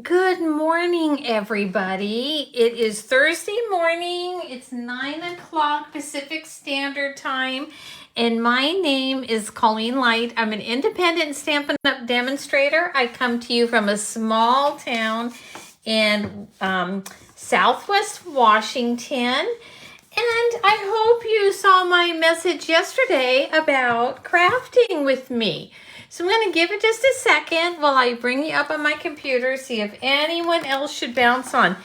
Good morning, everybody. It is Thursday morning. It's 9 o'clock Pacific Standard Time, and my name is Colleen Light. I'm an independent Stampin' Up! Demonstrator. I come to you from a small town in Southwest Washington, and I hope you saw my message yesterday about crafting with me. So I'm going to give it just a second while I bring you up on my computer, see if anyone else should bounce on,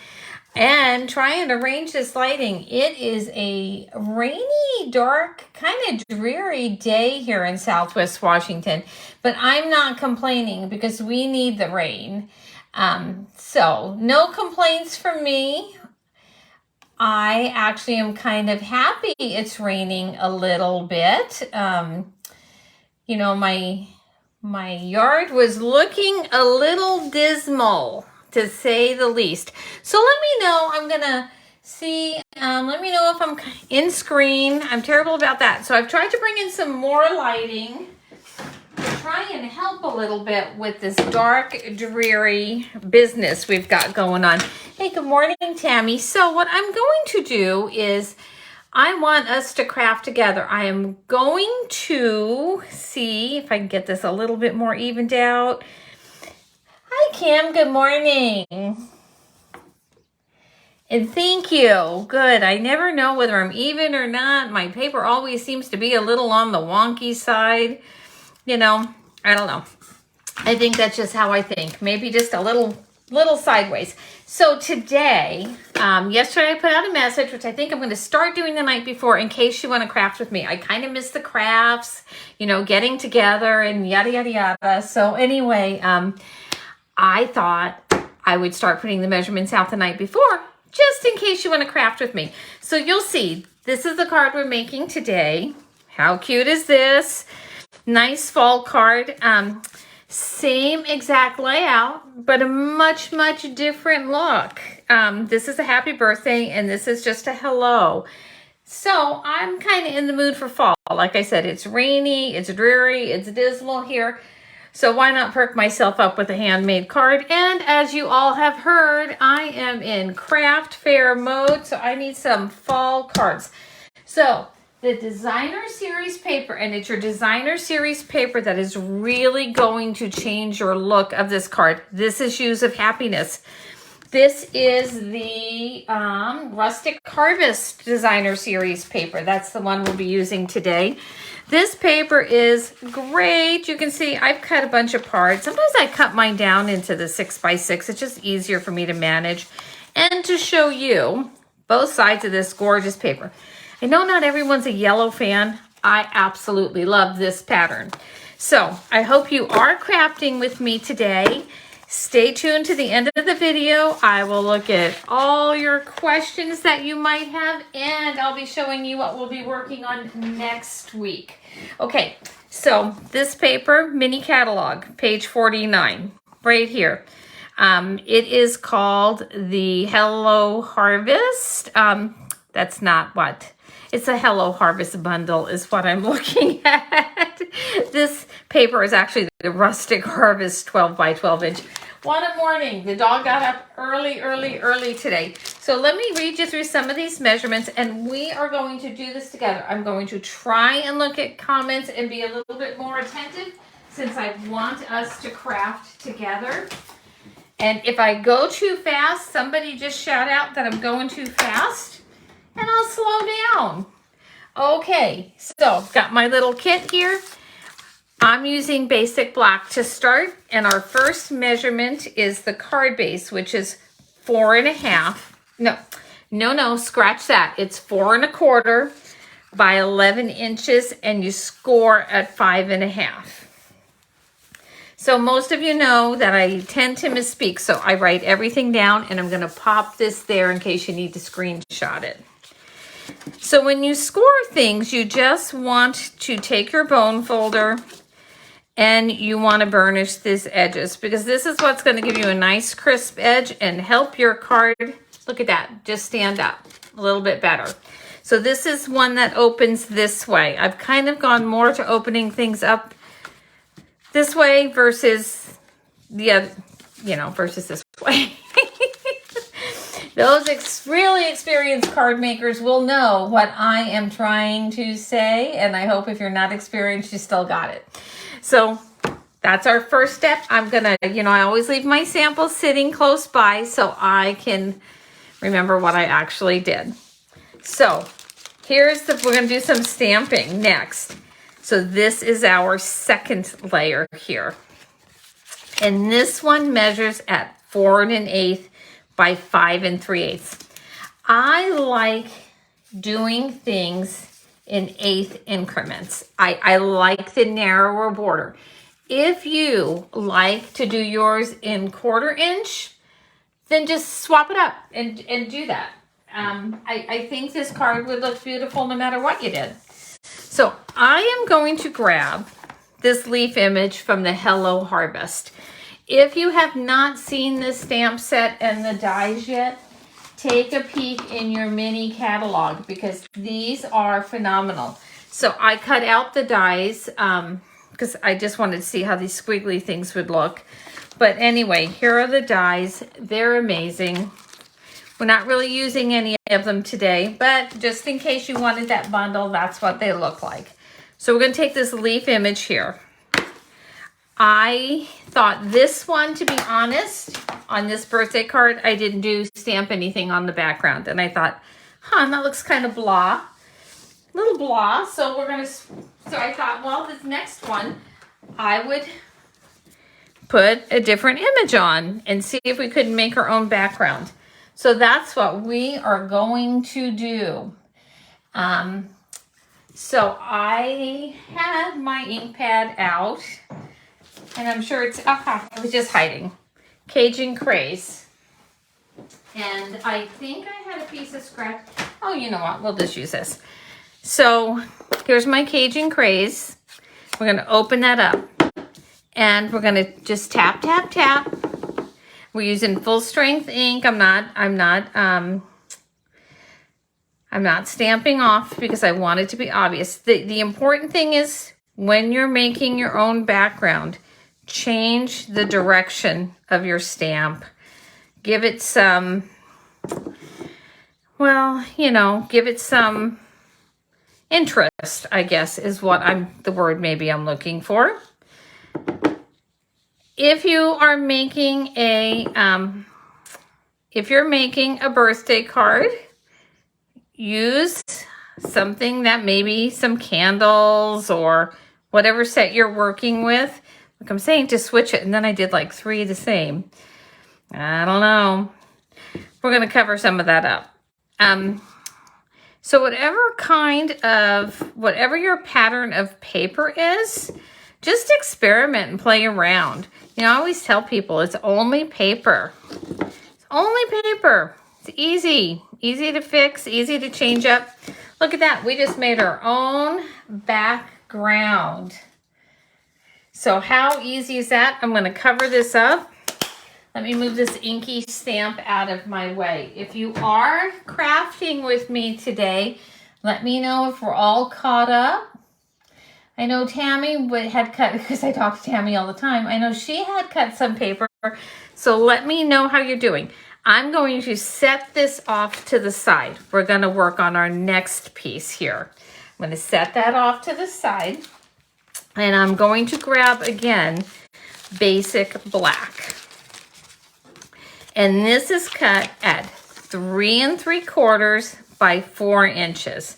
and try and arrange this lighting. It is a rainy, dark, kind of dreary day here in Southwest Washington, but I'm not complaining because we need the rain. So no complaints from me. I actually am kind of happy it's raining a little bit. You know, my yard was looking a little dismal, to say the least. So let me know. I'm going to see, let me know if I'm in screen. I'm terrible about that. So I've tried to bring in some more lighting to try and help a little bit with this dark, dreary business we've got going on. Hey, good morning, Tammy. So what I'm going to do is I want us to craft together. I am going to see if I can get this a little bit more evened out. Hi, Kim. Good morning. And thank you. Good. I never know whether I'm even or not. My paper always seems to be a little on the wonky side. You know, I don't know. I think that's just how I think. Maybe just a little sideways. So today, yesterday I put out a message, which I think I'm going to start doing the night before in case you want to craft with me. I kind of miss the crafts, you know, getting together and yada, yada, yada. So anyway, I thought I would start putting the measurements out the night before, just in case you want to craft with me. So you'll see, this is the card we're making today. How cute is this? Nice fall card. Same exact layout, but a much, much different look. This is a happy birthday, and this is just a hello. So I'm kind of in the mood for fall. Like I said, it's rainy, it's dreary, it's dismal here. So why not perk myself up with a handmade card? And as you all have heard, I am in craft fair mode, so I need some fall cards. So the designer series paper, and it's your designer series paper that is really going to change your look of this card. This is Hues of Happiness. This is the Rustic Harvest designer series paper. That's the one we'll be using today. This paper is great. You can see I've cut a bunch of parts. Sometimes I cut mine down into the 6x6. It's just easier for me to manage and to show you both sides of this gorgeous paper. I know not everyone's a yellow fan. I absolutely love this pattern. So I hope you are crafting with me today. Stay tuned to the end of the video. I will look at all your questions that you might have, and I'll be showing you what we'll be working on next week. Okay, so this paper, mini catalog, page 49, right here. It is called the Hello Harvest. That's not what. It's a Hello Harvest bundle is what I'm looking at. This paper is actually the Rustic Harvest 12 by 12 inch. What a morning. The dog got up early today. So let me read you through some of these measurements, and we are going to do this together. I'm going to try and look at comments and be a little bit more attentive since I want us to craft together. And if I go too fast, somebody just shout out that I'm going too fast, and I'll slow down. Okay, so got my little kit here. I'm using basic black to start, and our first measurement is the card base, which is 4.5. No, scratch that. It's 4 1/4 by 11 inches, and you score at 5.5. So most of you know that I tend to misspeak, so I write everything down, and I'm going to pop this there in case you need to screenshot it. So when you score things, you just want to take your bone folder and you want to burnish these edges, because this is what's going to give you a nice crisp edge and help your card, look at that, just stand up a little bit better. So this is one that opens this way. I've kind of gone more to opening things up this way versus the other, versus this way. Those really experienced card makers will know what I am trying to say, and I hope if you're not experienced, you still got it. So that's our first step. I'm gonna, I always leave my samples sitting close by so I can remember what I actually did. So we're gonna do some stamping next. So this is our second layer here. And this one measures at 4 1/8 by 5 3/8. I like doing things in 1/8 increments. I like the narrower border. If you like to do yours in 1/4 inch, then just swap it up and do that. I think this card would look beautiful no matter what you did. So I am going to grab this leaf image from the Hello Harvest. If you have not seen this stamp set and the dies yet, take a peek in your mini catalog because these are phenomenal. So I cut out the dies because I just wanted to see how these squiggly things would look. But anyway, here are the dies. They're amazing. We're not really using any of them today, but just in case you wanted that bundle, that's what they look like. So we're going to take this leaf image here. I thought this one, to be honest, on this birthday card, I didn't stamp anything on the background. And I thought, that looks kind of blah. Little blah. So I thought, well, this next one, I would put a different image on and see if we couldn't make our own background. So that's what we are going to do. So I had my ink pad out. And I'm sure it was just hiding. Cajun Craze. And I think I had a piece of scratch. Oh, you know what? We'll just use this. So here's my Cajun Craze. We're going to open that up. And we're going to just tap, tap, tap. We're using full strength ink. I'm not stamping off because I want it to be obvious. The important thing is when you're making your own background, change the direction of your stamp. Give it some, give it some interest, I guess, is the word maybe I'm looking for. If you are making if you're making a birthday card, use something that maybe some candles or whatever set you're working with. Like I'm saying to switch it, and then I did like 3 the same. I don't know. We're going to cover some of that up. So whatever your pattern of paper is, just experiment and play around. I always tell people it's only paper. It's only paper. It's easy to fix, easy to change up. Look at that. We just made our own background. So how easy is that? I'm going to cover this up. Let me move this inky stamp out of my way. If you are crafting with me today, let me know if we're all caught up. I know Tammy had cut, because I talk to Tammy all the time, I know she had cut some paper. So let me know how you're doing. I'm going to set this off to the side. We're going to work on our next piece here. I'm going to set that off to the side. And I'm going to grab, again, basic black. And this is cut at 3 3/4 by 4 inches.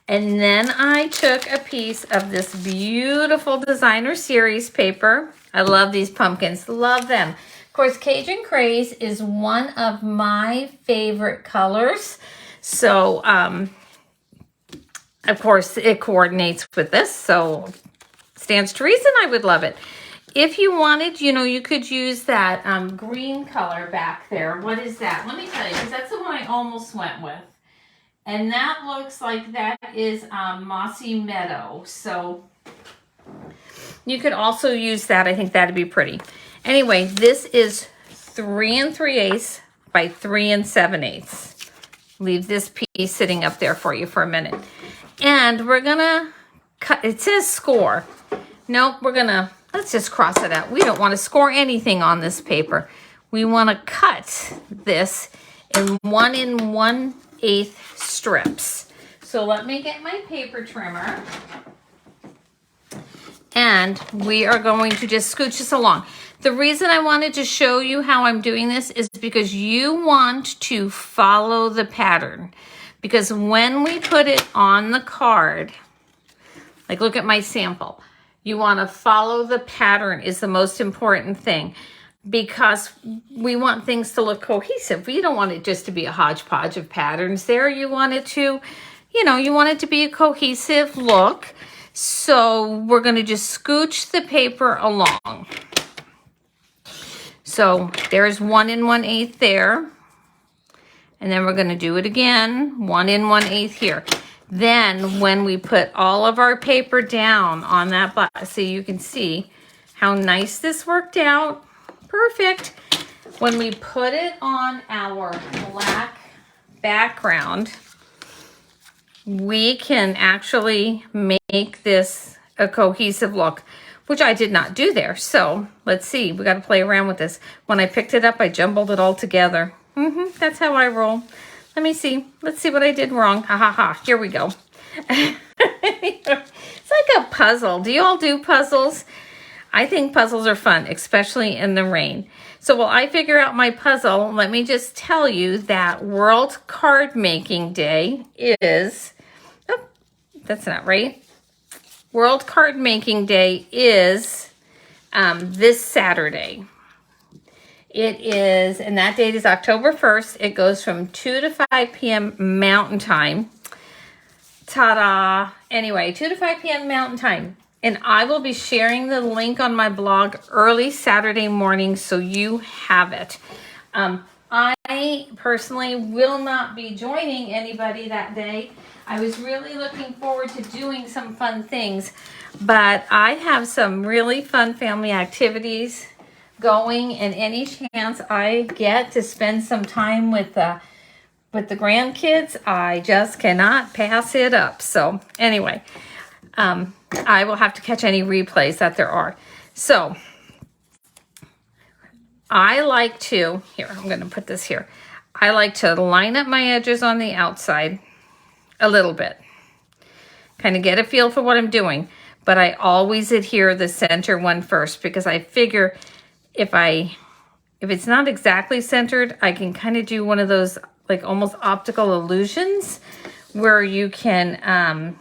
And then I took a piece of this beautiful designer series paper. I love these pumpkins, love them. Of course, Cajun Craze is one of my favorite colors. So, of course, it coordinates with this. So, stands to reason I would love it. If you wanted, you could use that green color back there. What is that? Let me tell you, because that's the one I almost went with. And that looks like that is Mossy Meadow. So you could also use that. I think that'd be pretty. Anyway, this is 3 3/8 by 3 7/8. Leave this piece sitting up there for you for a minute. And we're going to cut. It says score. Nope, let's just cross it out. We don't want to score anything on this paper. We want to cut this in 1 1/8 strips. So let me get my paper trimmer. And we are going to just scooch this along. The reason I wanted to show you how I'm doing this is because you want to follow the pattern. Because when we put it on the card, like look at my sample, you want to follow the pattern is the most important thing. Because we want things to look cohesive. We don't want it just to be a hodgepodge of patterns there. You want it to, you want it to be a cohesive look. So we're going to just scooch the paper along. So there's 1 1/8 there. And then we're going to do it again, 1 1/8 here. Then when we put all of our paper down on that box, so you can see how nice this worked out. Perfect. When we put it on our black background, we can actually make this a cohesive look, which I did not do there. So let's see, we got to play around with this. When I picked it up, I jumbled it all together. That's how I roll. Let me see. Let's see what I did wrong. Ha ha ha. Here we go. It's like a puzzle. Do you all do puzzles? I think puzzles are fun, especially in the rain. So while I figure out my puzzle, let me just tell you that World Card Making Day is, oh, that's not right. World Card Making Day is this Saturday. It is, and that date is October 1st. It goes from 2 to 5 p.m. Mountain Time. Ta-da! Anyway, 2 to 5 p.m. Mountain Time. And I will be sharing the link on my blog early Saturday morning so you have it. I personally will not be joining anybody that day. I was really looking forward to doing some fun things, but I have some really fun family activities going, and any chance I get to spend some time with the grandkids, I just cannot pass it up. So anyway, I will have to catch any replays that there are. So I like to, here, I'm going to put this here. I like to line up my edges on the outside a little bit. Kind of get a feel for what I'm doing. But I always adhere the center one first because I figure if it's not exactly centered, I can kind of do one of those like almost optical illusions where you can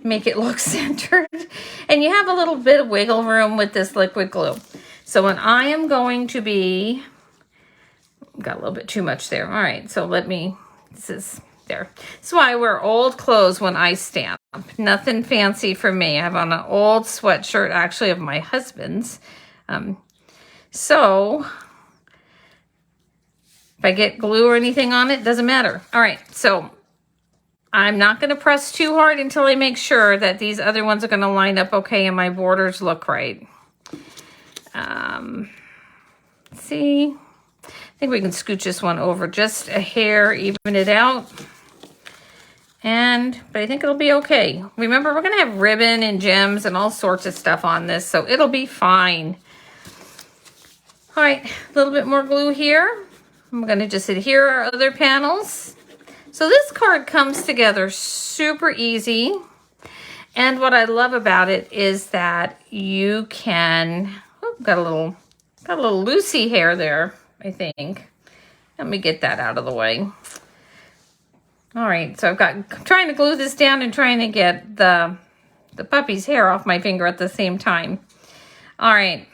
make it look centered. And you have a little bit of wiggle room with this liquid glue. So when I am going to be, got a little bit too much there. All right, so this is there. That's why I wear old clothes when I stamp. Nothing fancy for me. I have on an old sweatshirt, actually, of my husband's. So if I get glue or anything on it, doesn't matter. All right, so I'm not going to press too hard until I make sure that these other ones are going to line up okay and my borders look right. Let's see. I think we can scooch this one over just a hair, even it out. But I think it'll be okay. Remember, we're going to have ribbon and gems and all sorts of stuff on this, so it'll be fine. All right, a little bit more glue here. I'm going to just adhere our other panels. So this card comes together super easy. And what I love about it is that you can, got a little loosey hair there, I think. Let me get that out of the way. All right, so I'm trying to glue this down and trying to get the puppy's hair off my finger at the same time. All right.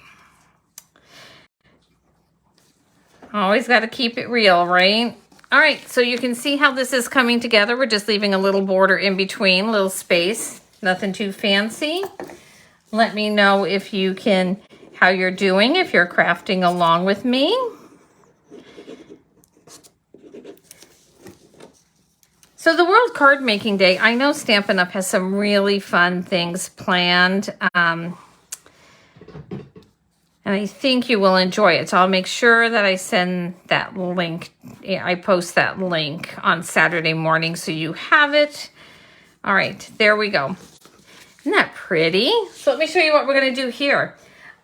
Always got to keep it real, right? All right, so you can see how this is coming together. We're just leaving a little border in between, little space, nothing too fancy. Let me know if you can, how you're doing, if you're crafting along with me. So the World Card Making Day, I know Stampin' Up! Has some really fun things planned. And I think you will enjoy it. So I'll make sure that I send that link. I post that link on Saturday morning so you have it. All right, there we go. Isn't that pretty? So let me show you what we're going to do here.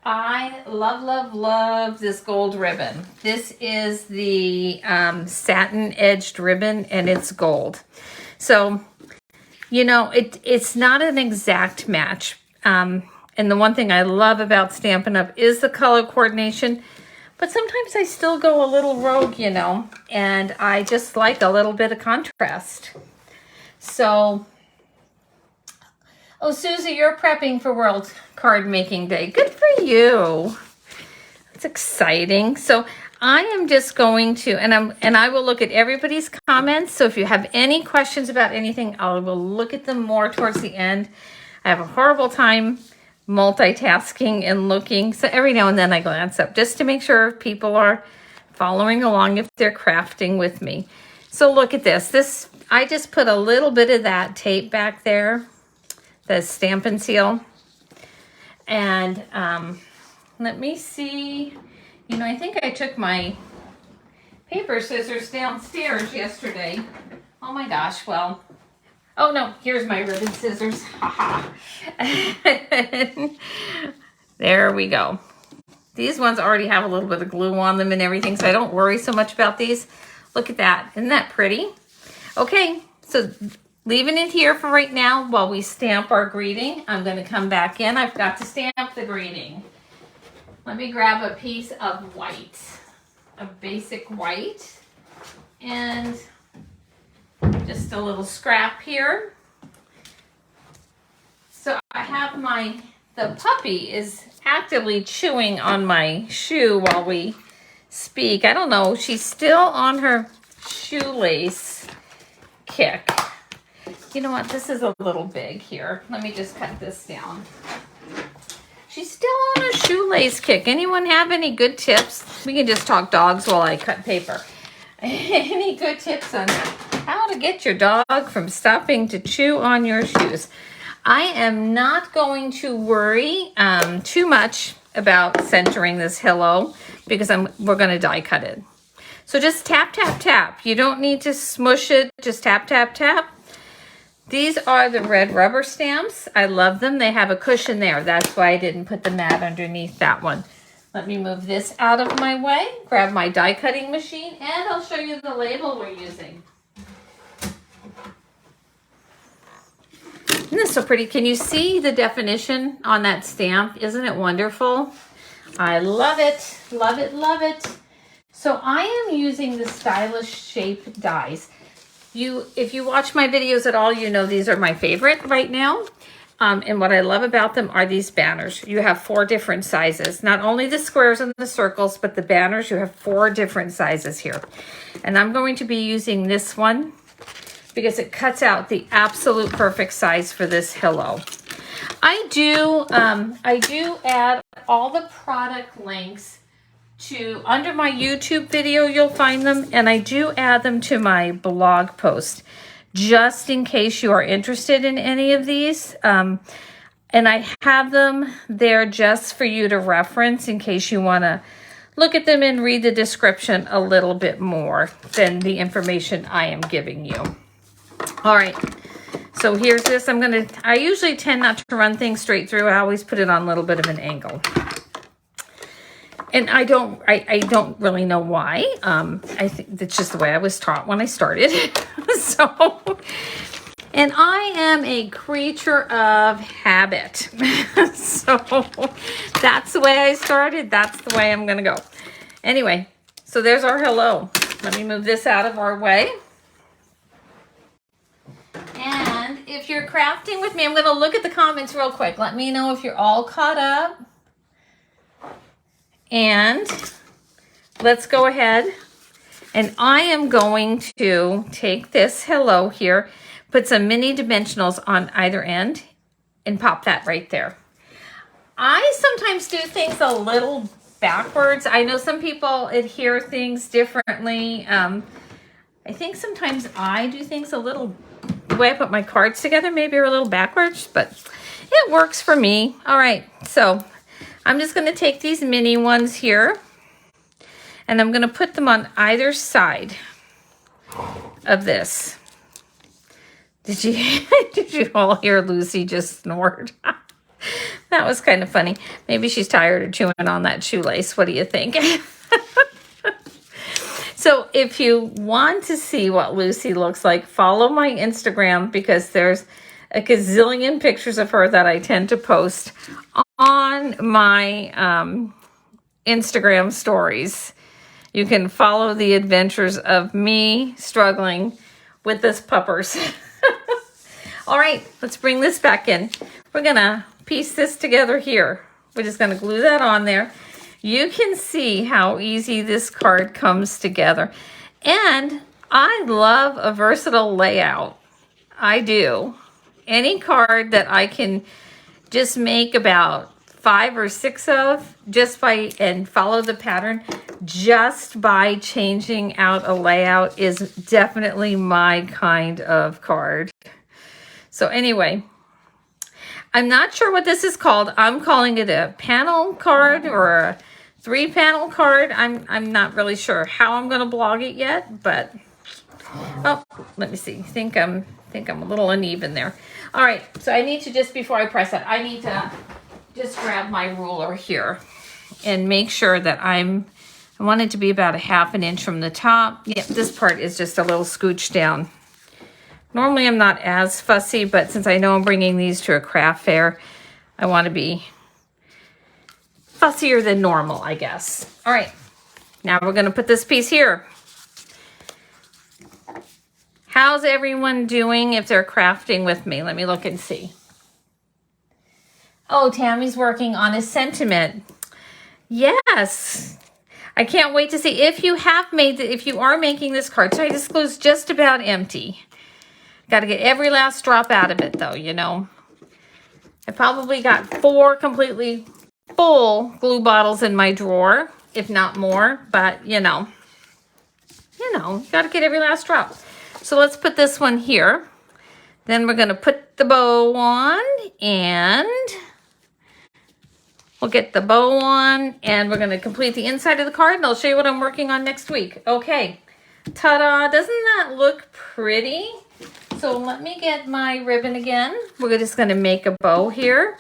I love, love, love this gold ribbon. This is the satin edged ribbon, and it's gold. So, you know, it's not an exact match. And the one thing I love about Stampin' Up! Is the color coordination. But sometimes I still go a little rogue, you know, and I just like a little bit of contrast. So, oh, Susie, you're prepping for World Card Making Day. Good for you. That's exciting. So I am just going to, and I will look at everybody's comments. So if you have any questions about anything, I will look at them more towards the end. I have a horrible time multitasking and looking. So every now and then I glance up just to make sure people are following along if they're crafting with me. So look at this. I just put a little bit of that tape back there, the Stampin' Seal. And let me see. You know, I think I took my paper scissors downstairs yesterday. Oh my gosh, well. Oh no, here's my ribbon scissors. Haha. There we go. These ones already have a little bit of glue on them and everything, so I don't worry so much about these. Look at that. Isn't that pretty? Okay, so leaving it here for right now while we stamp our greeting. I'm going to come back in. I've got to stamp the greeting. Let me grab a piece of white, a basic white, and just a little scrap here. So I have the puppy is actively chewing on my shoe while we speak. I don't know, she's still on her shoelace kick. You know what, this is a little big here. Let me just cut this down. She's still on a shoelace kick. Anyone have any good tips? We can just talk dogs while I cut paper. Any good tips on how to get your dog from stopping to chew on your shoes? I am not going to worry too much about centering this hello because we're going to die cut it. So just tap, tap, tap. You don't need to smush it. Just tap, tap, tap. These are the red rubber stamps. I love them. They have a cushion there. That's why I didn't put the mat underneath that one. Let me move this out of my way, grab my die cutting machine, and I'll show you the label we're using. Isn't this so pretty? Can you see the definition on that stamp? Isn't it wonderful? I love it, love it, love it. So I am using the stylish shape dies. If you watch my videos at all, you know these are my favorite right now. And what I love about them are these banners. You have 4 different sizes. Not only the squares and the circles, but the banners, you have 4 different sizes here. And I'm going to be using this one because it cuts out the absolute perfect size for this hello. I do add all the product links to under my YouTube video, you'll find them, and I do add them to my blog post just in case you are interested in any of these. And I have them there just for you to reference in case you want to look at them and read the description a little bit more than the information I am giving you. All right, so here's this. I usually tend not to run things straight through. I always put it on a little bit of an angle. And I don't really know why. I think that's just the way I was taught when I started. So, and I am a creature of habit. So that's the way I started. That's the way I'm going to go. Anyway, so there's our hello. Let me move this out of our way. And if you're crafting with me, I'm going to look at the comments real quick. Let me know if you're all caught up. And let's go ahead. And I am going to take this hello here, put some mini dimensionals on either end, and pop that right there. I sometimes do things a little backwards. I know some people adhere things differently. I think sometimes I do things a little, the way I put my cards together, maybe are a little backwards, but it works for me. All right, so I'm just going to take these mini ones here, and I'm going to put them on either side of this. Did you all hear Lucy just snored? That was kind of funny. Maybe she's tired of chewing on that shoelace. What do you think? So if you want to see what Lucy looks like, follow my Instagram because there's a gazillion pictures of her that I tend to post on my Instagram stories. You can follow the adventures of me struggling with this puppers. All right, let's bring this back in. We're gonna piece this together here. We're just gonna glue that on there. You can see how easy this card comes together. And I love a versatile layout. I do. Any card that I can just make about 5 or 6 of and follow the pattern just by changing out a layout is definitely my kind of card. So anyway, I'm not sure what this is called. I'm calling it a panel card or a 3-panel card. I'm not really sure how I'm going to blog it yet, but oh, let me see. I think I'm a little uneven there. All right, so I need to just before I press it, I need to just grab my ruler here and make sure that I want it to be about 1/2 inch from the top. Yep, this part is just a little scooched down. Normally I'm not as fussy, but since I know I'm bringing these to a craft fair, I want to be fussier than normal, I guess. All right, now we're going to put this piece here. How's everyone doing if they're crafting with me? Let me look and see. Oh, Tammy's working on a sentiment. Yes. I can't wait to see if you are making this card. So this glue's just about empty. Got to get every last drop out of it though, you know. I probably got 4 completely full glue bottles in my drawer, if not more, but you know, you got to get every last drop. So let's put this one here. Then we're going to put the bow on and we'll get the bow on and we're going to complete the inside of the card and I'll show you what I'm working on next week. Okay, ta-da, doesn't that look pretty? So let me get my ribbon again. We're just going to make a bow here.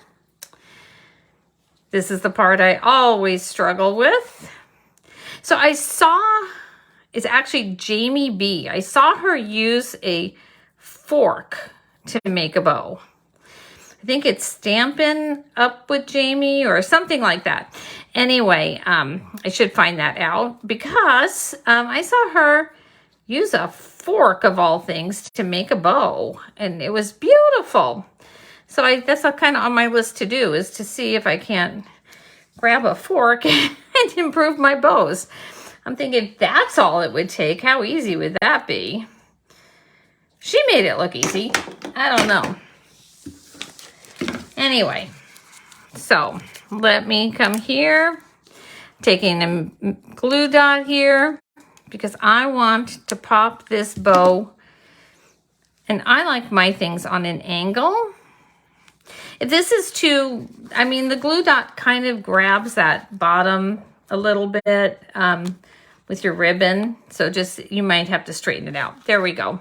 This is the part I always struggle with. So I saw, it's actually Jamie B. I saw her use a fork to make a bow. I think it's Stampin' Up with Jamie or something like that. Anyway, I should find that out because I saw her use a fork of all things to make a bow and it was beautiful. So that's kind of on my list to do is to see if I can't grab a fork and improve my bows. I'm thinking that's all it would take. How easy would that be? She made it look easy. I don't know. Anyway, so let me come here, taking a glue dot here because I want to pop this bow and I like my things on an angle. If this is too, I mean, the glue dot kind of grabs that bottom a little bit with your ribbon. So you might have to straighten it out. There we go.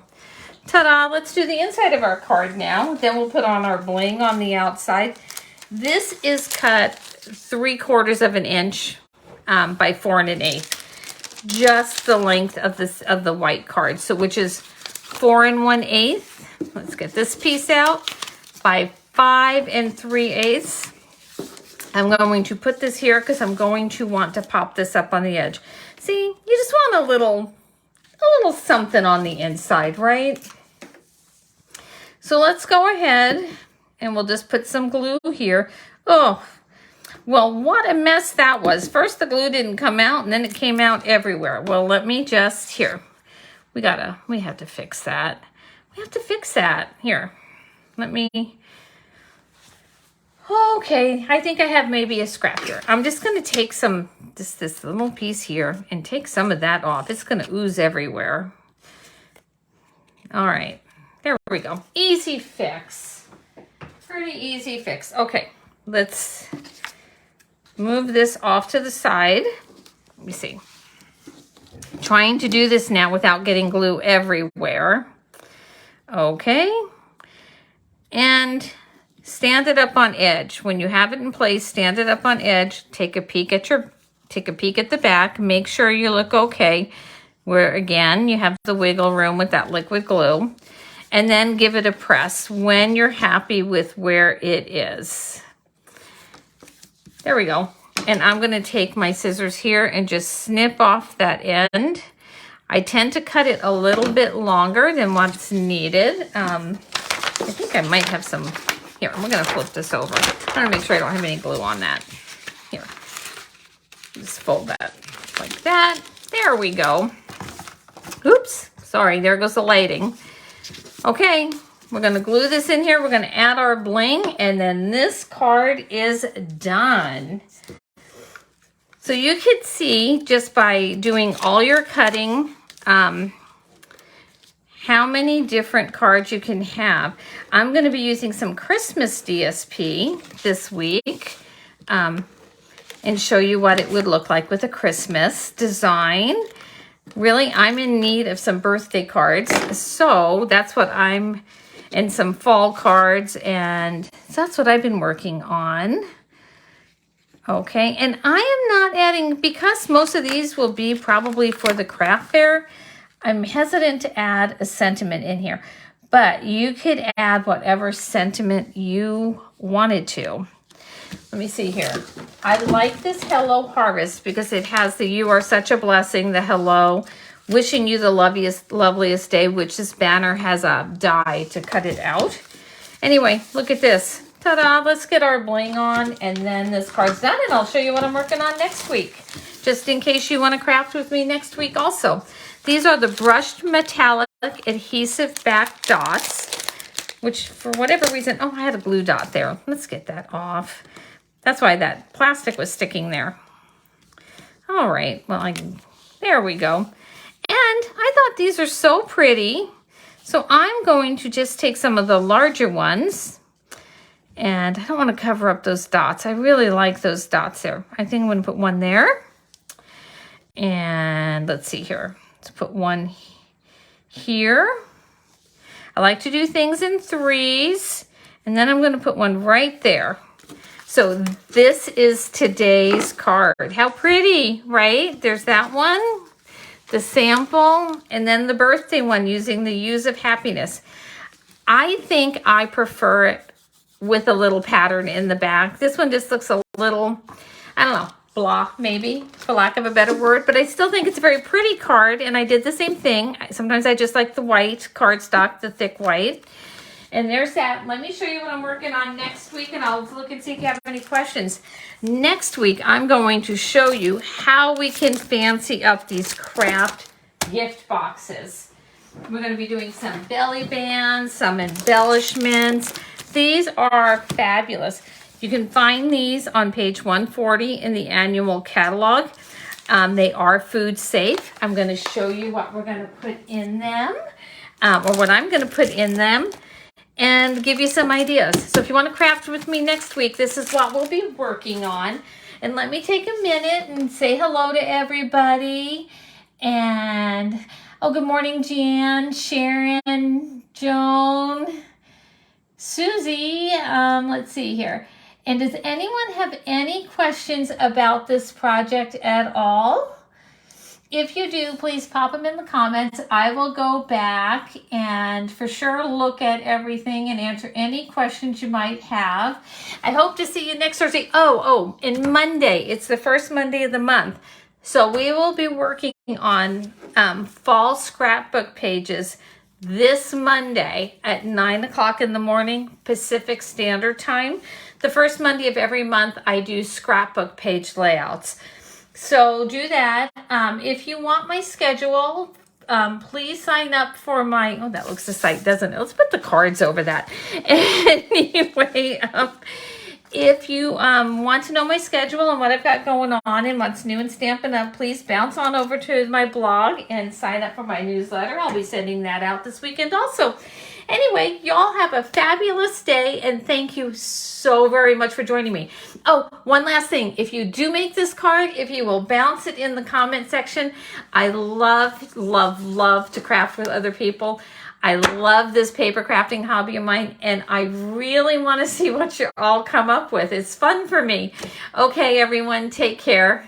Ta-da, let's do the inside of our card now. Then we'll put on our bling on the outside. This is cut 3/4 of an inch by 4 1/8. Just the length of the white card. So which is 4 1/8. Let's get this piece out by 5 3/8. I'm going to put this here because I'm going to want to pop this up on the edge. See, you just want a little something on the inside, right? So let's go ahead and we'll just put some glue here. Oh, well, what a mess that was. First the glue didn't come out and then it came out everywhere. Well, let me just, here, we have to fix that. We have to fix that. Here, let me, okay, I think I have maybe a scrap here. I'm just going to take some, this little piece here and take some of that off. It's going to ooze everywhere. All right, there we go. Easy fix. Pretty easy fix. Okay, let's move this off to the side. Let me see. Trying to do this now without getting glue everywhere. Okay. And stand it up on edge. When you have it in place, stand it up on edge. Take a peek at the back. Make sure you look okay. Where again, you have the wiggle room with that liquid glue. And then give it a press when you're happy with where it is. There we go. And I'm going to take my scissors here and just snip off that end. I tend to cut it a little bit longer than what's needed. I think I might have some. Here, I'm going to flip this over. I want to make sure I don't have any glue on that. Here, just fold that like that. There we go. Oops, sorry, there goes the lighting. Okay, we're going to glue this in here. We're going to add our bling, and then this card is done. So you could see just by doing all your cutting how many different cards you can have. I'm going to be using some Christmas DSP this week and show you what it would look like with a Christmas design. Really, I'm in need of some birthday cards, so that's what and some fall cards, and so that's what I've been working on. Okay, and I am not adding, because most of these will be probably for the craft fair, I'm hesitant to add a sentiment in here, but you could add whatever sentiment you wanted to. Let me see here. I like this Hello Harvest because it has the "You are such a blessing," the hello, wishing you the loveliest day, which this banner has a die to cut it out. Anyway, look at this. Ta-da, let's get our bling on, and then this card's done, and I'll show you what I'm working on next week, just in case you want to craft with me next week also. These are the brushed metallic adhesive back dots, which for whatever reason, oh, I had a blue dot there. Let's get that off. That's why that plastic was sticking there. All right, well, there we go. And I thought these are so pretty. So I'm going to just take some of the larger ones, and I don't want to cover up those dots. I really like those dots there. I think I'm going to put one there. And let's see here. Let's put one here. I like to do things in threes, and then I'm going to put one right there. So this is today's card. How pretty, right? There's that one, the sample, and then the birthday one using the U's of Happiness. I think I prefer it with a little pattern in the back. This one just looks a little, I don't know, blah, maybe, for lack of a better word, but I still think it's a very pretty card, and I did the same thing. Sometimes I just like the white cardstock, the thick white. And there's that. Let me show you what I'm working on next week, and I'll look and see if you have any questions. Next week, I'm going to show you how we can fancy up these craft gift boxes. We're going to be doing some belly bands, some embellishments. These are fabulous. You can find these on page 140 in the annual catalog. They are food safe. I'm going to show you what we're going to put in them, or what I'm going to put in them, and give you some ideas. So if you want to craft with me next week, this is what we'll be working on. And let me take a minute and say hello to everybody. And, oh, good morning, Jan, Sharon, Joan, Susie. Let's see here. And does anyone have any questions about this project at all? If you do, please pop them in the comments. I will go back and for sure look at everything and answer any questions you might have. I hope to see you next Thursday. And Monday. It's the first Monday of the month. So we will be working on fall scrapbook pages this Monday at 9 o'clock in the morning, Pacific Standard Time. The first Monday of every month, I do scrapbook page layouts. So do that. If you want my schedule, please sign up for my, oh, that looks a sight, doesn't it? Let's put the cards over that. Anyway, if you want to know my schedule and what I've got going on and what's new in Stampin' Up, please bounce on over to my blog and sign up for my newsletter. I'll be sending that out this weekend also. Anyway, y'all have a fabulous day, and thank you so very much for joining me. Oh, one last thing. If you do make this card, if you will bounce it in the comment section, I love, love, love to craft with other people. I love this paper crafting hobby of mine, and I really want to see what you all come up with. It's fun for me. Okay, everyone, take care.